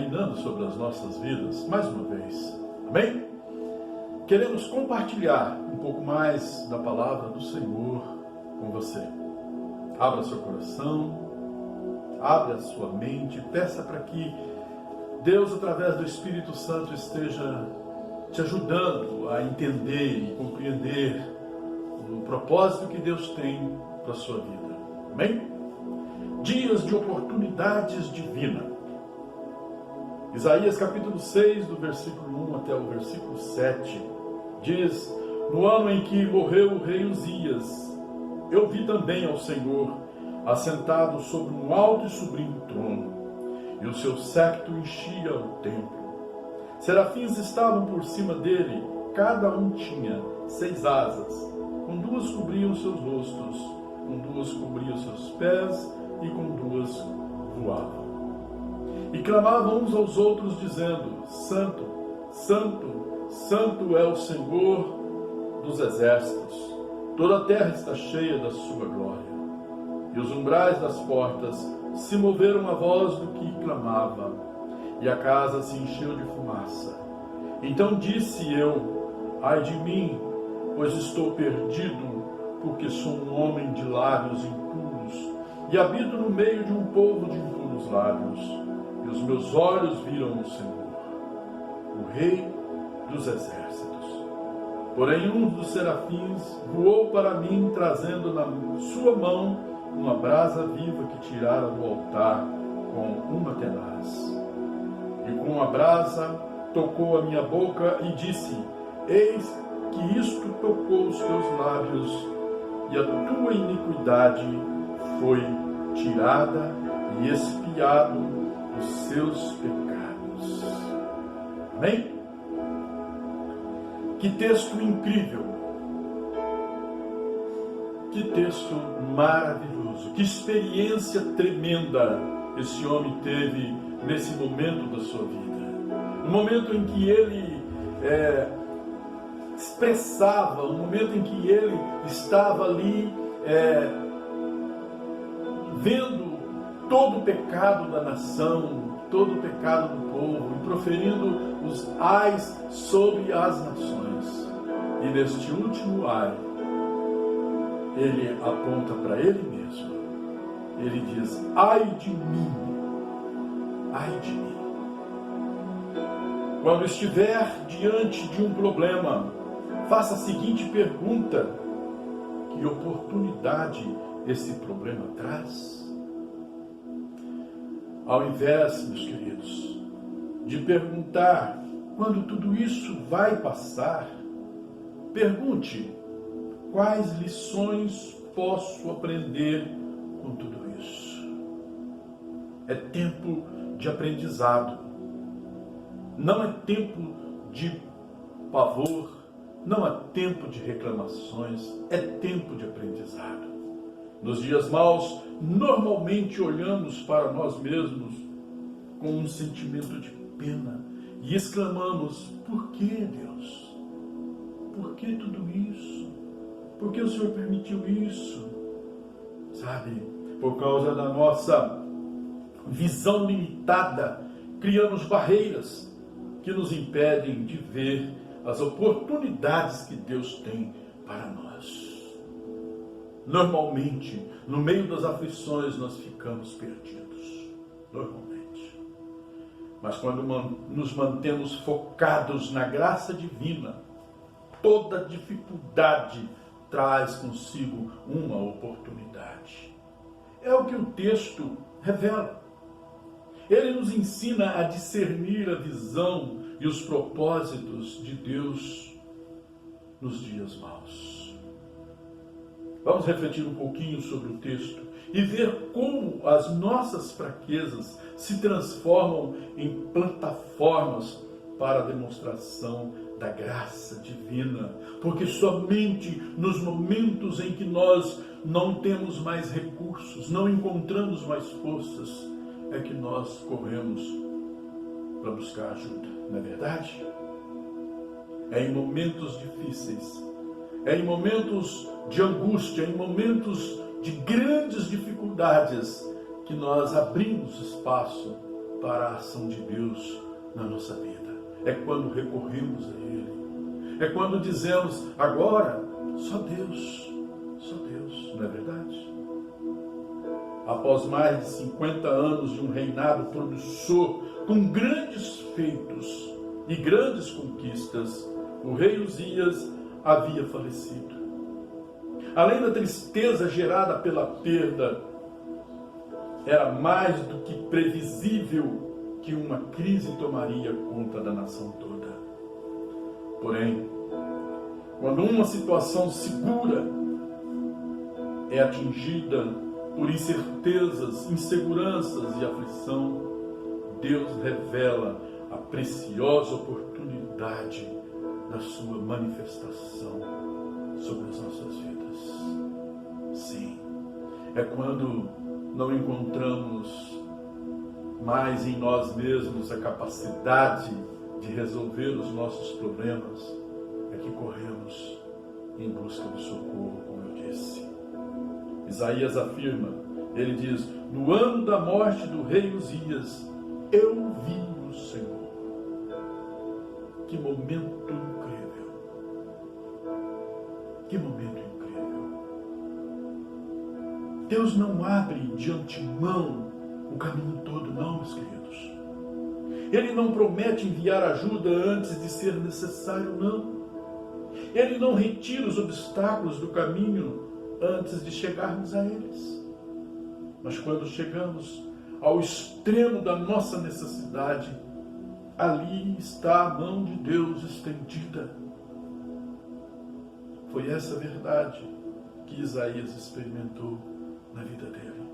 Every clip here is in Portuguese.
reinando sobre as nossas vidas mais uma vez. Amém? Queremos compartilhar um pouco mais da palavra do Senhor com você. Abra seu coração, abra a sua mente, peça para que Deus, através do Espírito Santo, esteja te ajudando a entender e compreender o propósito que Deus tem para a sua vida. Amém? Dias de oportunidades divinas. Isaías capítulo 6, do versículo 1 até o versículo 7, diz: no ano em que morreu o rei Uzias, eu vi também ao Senhor assentado sobre um alto e sublime trono, e o seu séquito enchia o templo. Serafins estavam por cima dele, cada um tinha 6 asas, com 2 cobriam seus rostos, com 2 cobriam seus pés, e com 2 voavam. E clamavam uns aos outros, dizendo: Santo, Santo, Santo é o Senhor dos exércitos, toda a terra está cheia da sua glória. E os umbrais das portas se moveram à voz do que clamava, e a casa se encheu de fumaça. Então disse eu: ai de mim, pois estou perdido, porque sou um homem de lábios impuros, e habito no meio de um povo de impuros lábios, e os meus olhos viram o Senhor, o Rei dos exércitos. Porém um dos serafins voou para mim, trazendo na sua mão uma brasa viva que tirara do altar com uma tenaz. E com a brasa tocou a minha boca e disse: eis que isto tocou os teus lábios, e a tua iniquidade foi tirada e expiado os seus pecados. Amém? Que texto incrível! Que texto maravilhoso! Que experiência tremenda esse homem teve nesse momento da sua vida. No momento em que ele expressava, no momento em que ele estava ali vendo todo o pecado da nação, todo o pecado do povo, e proferindo os ais sobre as nações. E neste último ai, ele aponta para ele mesmo. Ele diz: ai de mim, ai de mim. Quando estiver diante de um problema, faça a seguinte pergunta: que oportunidade esse problema traz? Ao invés, meus queridos, de perguntar quando tudo isso vai passar, pergunte: quais lições posso aprender com tudo isso? É tempo de aprendizado. Não é tempo de pavor, não é tempo de reclamações, é tempo de aprendizado. Nos dias maus, normalmente olhamos para nós mesmos com um sentimento de pena e exclamamos: por que, Deus? Por que tudo isso? Por que o Senhor permitiu isso? Sabe, por causa da nossa visão limitada, criamos barreiras que nos impedem de ver as oportunidades que Deus tem para nós. Normalmente, no meio das aflições, nós ficamos perdidos. Normalmente. Mas quando nos mantemos focados na graça divina, toda dificuldade traz consigo uma oportunidade. É o que o texto revela. Ele nos ensina a discernir a visão e os propósitos de Deus nos dias maus. Vamos refletir um pouquinho sobre o texto e ver como as nossas fraquezas se transformam em plataformas para a demonstração da graça divina. Porque somente nos momentos em que nós não temos mais recursos, não encontramos mais forças, é que nós corremos para buscar ajuda, não é verdade? É em momentos difíceis, é em momentos de angústia, em momentos de grandes dificuldades, que nós abrimos espaço para a ação de Deus na nossa vida. É quando recorremos a Ele. É quando dizemos, agora, só Deus, não é verdade? Após mais de 50 anos de um reinado promissor, com grandes feitos e grandes conquistas, o rei Uzias havia falecido. Além da tristeza gerada pela perda, era mais do que previsível que uma crise tomaria conta da nação toda. Porém, quando uma situação segura é atingida por incertezas, inseguranças e aflição, Deus revela a preciosa oportunidade da sua manifestação sobre as nossas vidas. Sim, é quando não encontramos mais em nós mesmos a capacidade de resolver os nossos problemas, é que corremos em busca do socorro, como eu disse. Isaías afirma, ele diz, no ano da morte do rei Uzias, eu vi o Senhor. Que momento incrível! Que momento incrível! Deus não abre de antemão o caminho todo, não, meus queridos. Ele não promete enviar ajuda antes de ser necessário, não. Ele não retira os obstáculos do caminho antes de chegarmos a eles. Mas quando chegamos ao extremo da nossa necessidade, ali está a mão de Deus estendida. Foi essa verdade que Isaías experimentou na vida dele.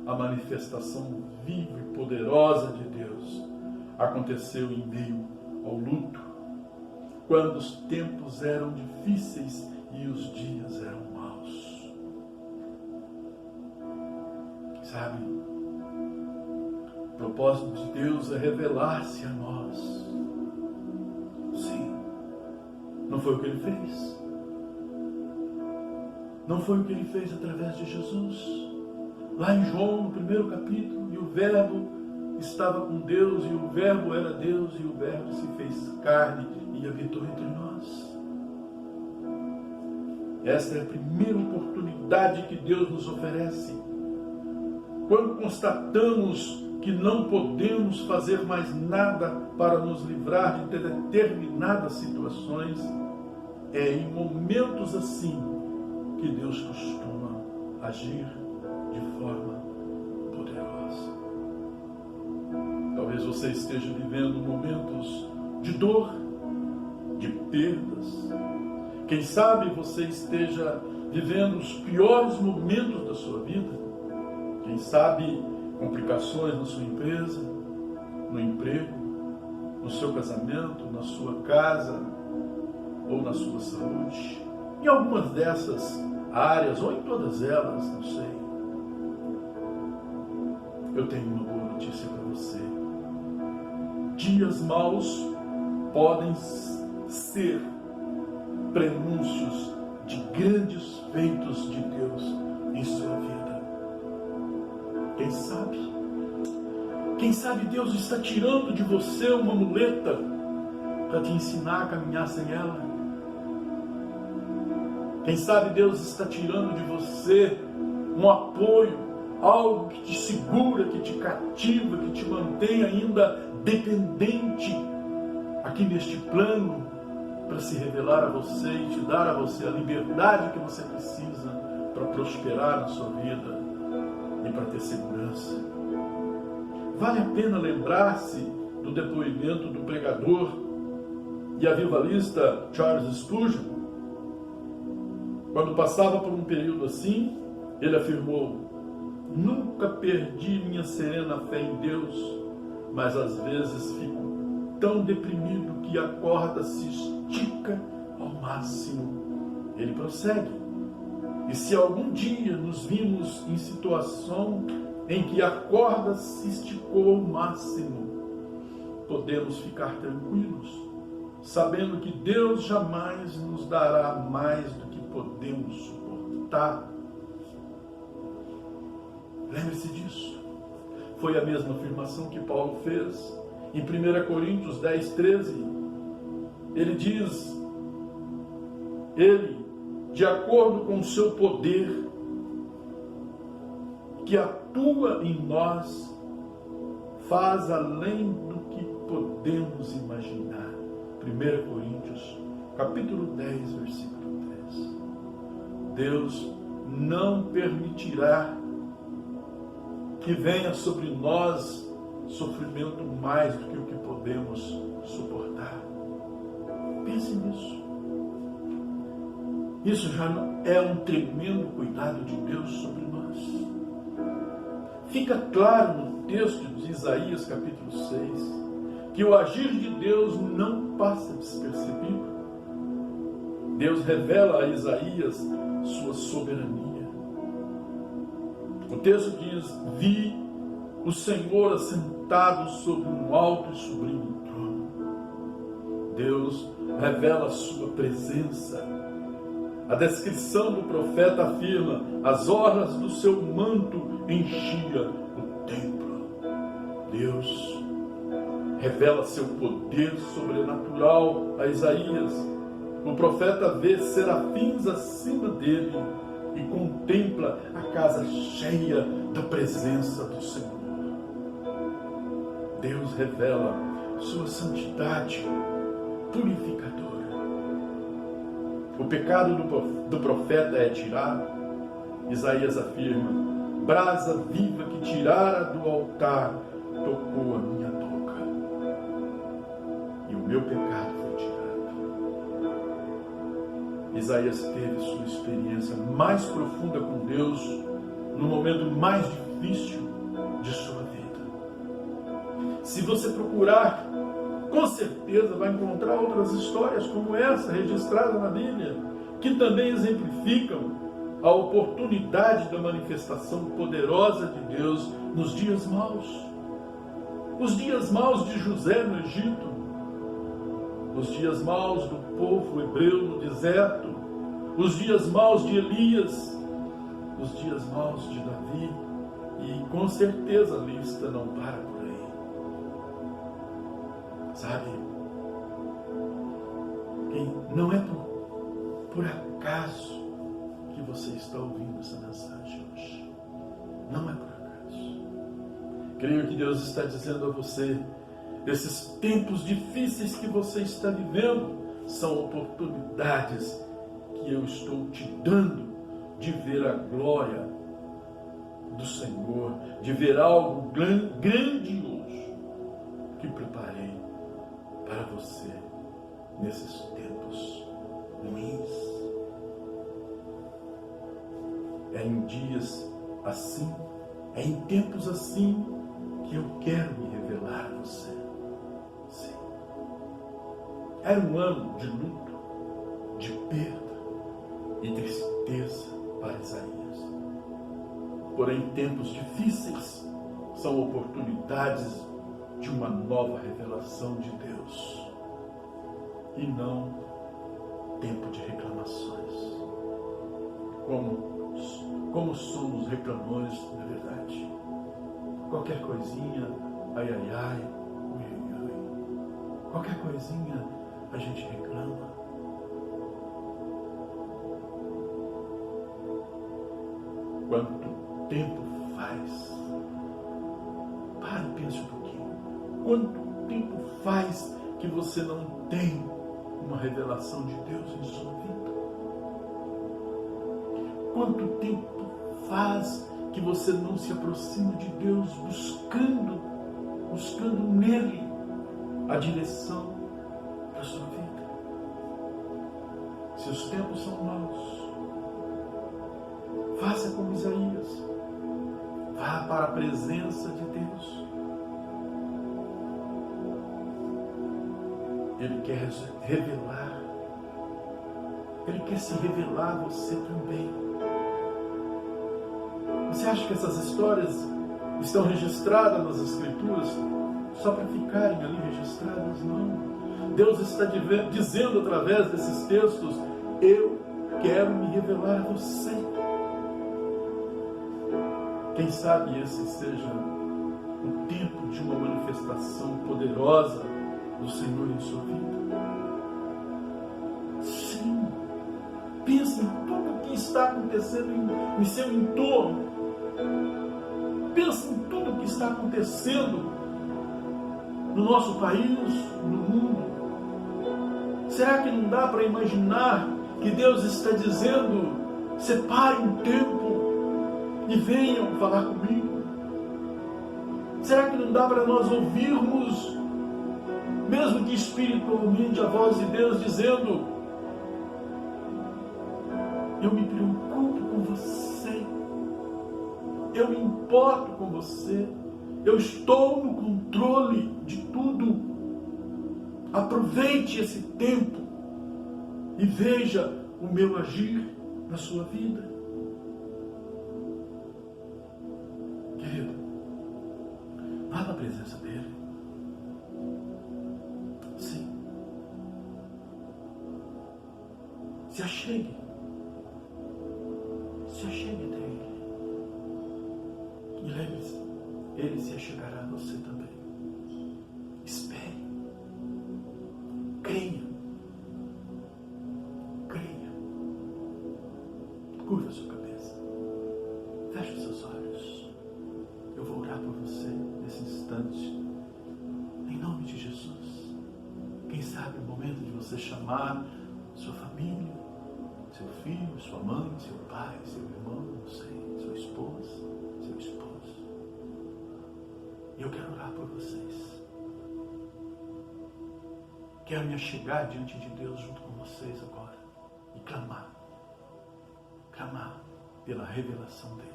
A manifestação viva e poderosa de Deus aconteceu em meio ao luto, quando os tempos eram difíceis e os dias eram maus. Sabe, o propósito de Deus é revelar-se a nós. Sim, não foi o que Ele fez. Não foi o que Ele fez através de Jesus. Lá em João, no primeiro capítulo, e o Verbo estava com Deus, e o Verbo era Deus, e o Verbo se fez carne e habitou entre nós. Esta é a primeira oportunidade que Deus nos oferece. Quando constatamos que não podemos fazer mais nada para nos livrar de determinadas situações, é em momentos assim que Deus costuma agir de forma poderosa. Talvez você esteja vivendo momentos de dor, de perdas. Quem sabe você esteja vivendo os piores momentos da sua vida. Quem sabe complicações na sua empresa, no emprego, no seu casamento, na sua casa ou na sua saúde. Em algumas dessas áreas, ou em todas elas, não sei. Eu tenho uma boa notícia para você. Dias maus podem ser prenúncios de grandes feitos de Deus em sua vida. Quem sabe? Quem sabe Deus está tirando de você uma muleta para te ensinar a caminhar sem ela? Quem sabe Deus está tirando de você um apoio, algo que te segura, que te cativa, que te mantém ainda dependente aqui neste plano, para se revelar a você e te dar a você a liberdade que você precisa para prosperar na sua vida e para ter segurança. Vale a pena lembrar-se do depoimento do pregador e avivalista Charles Spurgeon. Quando passava por um período assim, ele afirmou: nunca perdi minha serena fé em Deus, mas às vezes fico tão deprimido que a corda se estica ao máximo. Ele prossegue: e se algum dia nos vimos em situação em que a corda se esticou ao máximo, podemos ficar tranquilos, sabendo que Deus jamais nos dará mais do que podemos suportar. Lembre-se disso. foi a mesma afirmação que Paulo fez. Em 1 Coríntios 10, 13, ele diz, ele, de acordo com o seu poder, que atua em nós, faz além do que podemos imaginar. 1 Coríntios, capítulo 10, versículo 3. Deus não permitirá que venha sobre nós sofrimento mais do que o que podemos suportar. Pense nisso. Isso já é um tremendo cuidado de Deus sobre nós. Fica claro no texto de Isaías capítulo 6, que o agir de Deus não passa despercebido. Deus revela a Isaías sua soberania. O texto diz, vi o Senhor assentado sobre um alto e sublime trono. Deus revela a sua presença. A descrição do profeta afirma, as orlas do seu manto enchia o templo. Deus revela seu poder sobrenatural a Isaías. O profeta vê serafins acima dele e contempla a casa cheia da presença do Senhor. Deus revela sua santidade purificadora. O pecado do profeta é tirado. Isaías afirma, brasa viva que tirara do altar tocou a minha boca. E o meu pecado foi tirado. Isaías teve sua experiência mais profunda com Deus no momento mais difícil de sua vida. Se você procurar, com certeza vai encontrar outras histórias como essa, registrada na Bíblia, que também exemplificam a oportunidade da manifestação poderosa de Deus nos dias maus. Os dias maus de José no Egito, os dias maus do povo hebreu no deserto, os dias maus de Elias, os dias maus de Davi, e com certeza a lista não para por aí. Sabe, não é por acaso que você está ouvindo essa mensagem hoje. Não é por acaso. Creio que Deus está dizendo a você, esses tempos difíceis que você está vivendo são oportunidades que eu estou te dando de ver a glória do Senhor, de ver algo grandioso que preparei para você nesses tempos ruins. É em dias assim, é em tempos assim que eu quero me revelar a você. Sim. Era um ano de luto, de perda e tristeza para Isaías. Porém, tempos difíceis são oportunidades de uma nova revelação de Deus e não tempo de reclamações. Como somos reclamões, na verdade. Qualquer coisinha, ai, ai, ai, ui, ui, ui. Qualquer coisinha a gente reclama. Quanto tempo faz? Para e pense um pouquinho. Quanto tempo faz que você não tem uma revelação de Deus em sua vida? Quanto tempo faz que você não se aproxima de Deus buscando nele a direção da sua vida? Se os tempos são maus, faça como Isaías. Vá para a presença de Deus. Ele quer revelar. Ele quer se revelar a você também. Você acha que essas histórias estão registradas nas Escrituras só para ficarem ali registradas? Não. Deus está dizendo através desses textos, eu quero me revelar a você. Quem sabe esse seja tempo de uma manifestação poderosa do Senhor em sua vida. Sim, pense em tudo que está acontecendo em seu entorno. Pense em tudo que está acontecendo no nosso país, no mundo. Será que não dá para imaginar que Deus está dizendo: separe um tempo e venham falar comigo? Será que não dá para nós ouvirmos, mesmo que espiritualmente, a voz de Deus dizendo: eu me preocupo com você, eu me importo com você, eu estou no controle de tudo. Aproveite esse tempo e veja o meu agir na sua vida. Querido, vá na presença dele. Sim. Se achegue. Se achegue até ele. E lembre-se, ele se achegará a você também. Espere. Creia. Creia. Curva a sua cabeça. Feche os seus olhos. Eu vou orar por você nesse instante. Em nome de Jesus. Quem sabe o momento de você chamar sua família, seu filho, sua mãe, seu pai, seu irmão, não sei, sua esposa, seu esposo. E eu quero orar por vocês. Quero me achegar diante de Deus junto com vocês agora e clamar pela revelação dele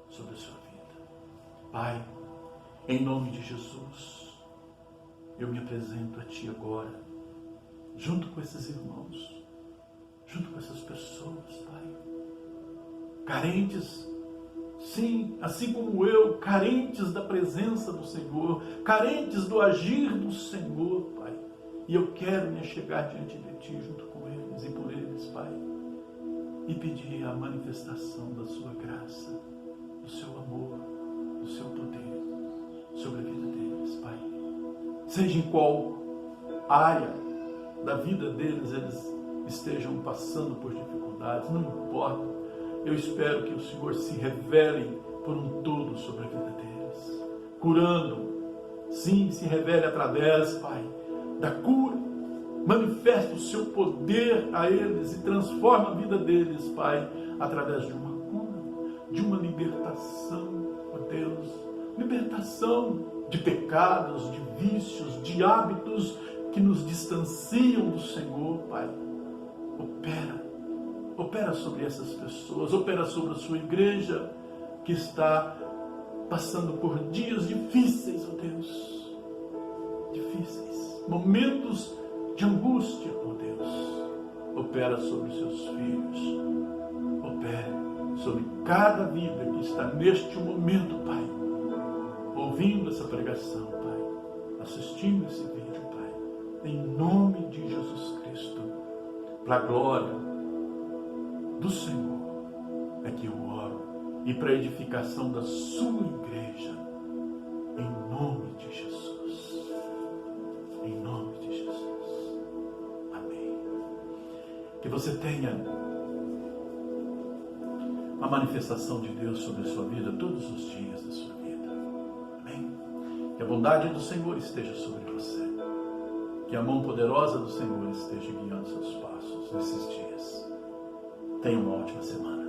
sobre a sua vida. Pai, em nome de Jesus, eu me apresento a Ti agora, junto com esses irmãos, junto com essas pessoas, Pai, carentes, sim, assim como eu, carentes da presença do Senhor, carentes do agir do Senhor, Pai. E eu quero me achegar diante de Ti, junto com eles e por eles, Pai, e pedir a manifestação da Sua graça, do Seu amor, do Seu poder sobre a vida deles, Pai. Seja em qual área da vida deles eles estejam passando por dificuldades, não importa. Eu espero que o Senhor se revele por um todo sobre a vida deles, curando, sim, se revele através, Pai, da cura, manifesta o seu poder a eles e transforma a vida deles, Pai, através de uma cura, de uma libertação, ó Deus, libertação de pecados, de vícios, de hábitos que nos distanciam do Senhor, Pai. Opera sobre essas pessoas, opera sobre a sua igreja que está passando por dias difíceis, ó Deus, difíceis, momentos de angústia, ó Deus. Opera sobre os seus filhos, opera sobre cada vida que está neste momento, Pai, ouvindo essa pregação, Pai, assistindo esse vídeo, Pai, em nome de Jesus Cristo, para a glória do Senhor é que eu oro e para a edificação da sua igreja, em nome de Jesus, em nome de Jesus, amém. Que você tenha a manifestação de Deus sobre a sua vida todos os dias da sua vida, amém. Que a bondade do Senhor esteja sobre você, que a mão poderosa do Senhor esteja guiando seus passos nesses dias. Tenha uma ótima semana.